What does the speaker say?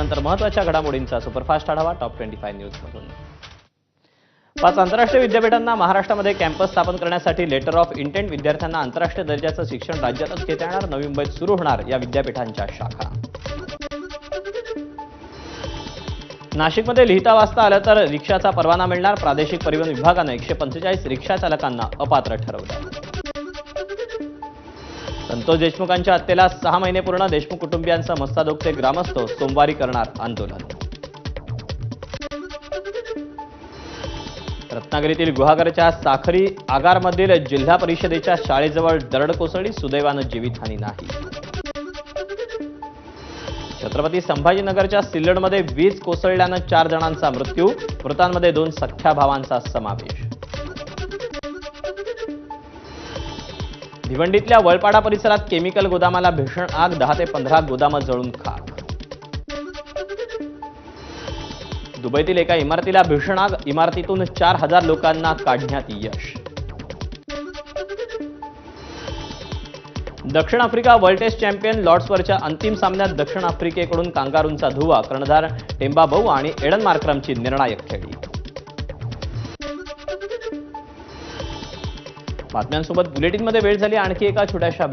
त्यानंतर महत्त्वाच्या घडामोडींचा सुपरफास्ट आढावा टॉप 25 न्यूजमधून। 5 आंतरराष्ट्रीय विद्यापीठांना महाराष्ट्रामध्ये कॅम्पस स्थापन करण्यासाठी लेटर ऑफ इंटेंट। विद्यार्थ्यांना आंतरराष्ट्रीय दर्जाचं शिक्षण राज्यातच घेता येणार। नवी मुंबईत सुरू होणार या विद्यापीठांच्या शाखा। नाशिकमध्ये लिहिता वाचता आलं तर रिक्षाचा परवाना मिळणार। प्रादेशिक परिवहन विभागानं 145 रिक्षा चालकांना अपात्र ठरवलं। संतोष देशमुखांच्या हत्येला 6 महिने पूर्ण। देशमुख कुटुंबियांसह मस्तादोगचे ग्रामस्थ सोमवारी करणार आंदोलन। रत्नागिरीतील गुहागरच्या साखरी आगारमधील जिल्हा परिषदेच्या शाळेजवळ दरड कोसळली। सुदैवानं जीवितहानी नाही। छत्रपती संभाजीनगरच्या सिल्लोडमध्ये वीज कोसळल्यानं 4 जणांचा मृत्यू। मृतांमध्ये 2 सख्ख्या भावांचा समावेश। भिवंडीतल्या वळपाडा परिसरात केमिकल गोदामाला भीषण आग। 10 ते 15 गोदामं जळून खाक। दुबईतील एका इमारतीला भीषण आग। इमारतीतून 4000 लोकांना काढण्यात यश। दक्षिण आफ्रिका वर्ल्ड टेस्ट चॅम्पियन लॉर्ड्सवरच्या अंतिम सामन्यात दक्षिण आफ्रिकेकडून कांगारूंचा धुव्वा। कर्णधार टेम्बा बाऊ आणि एडन मार्क्रमची निर्णायक खेळी। बातम्यांसोबत बुलेटिनमध्ये वेळ झाली आणखी एका छोट्याशा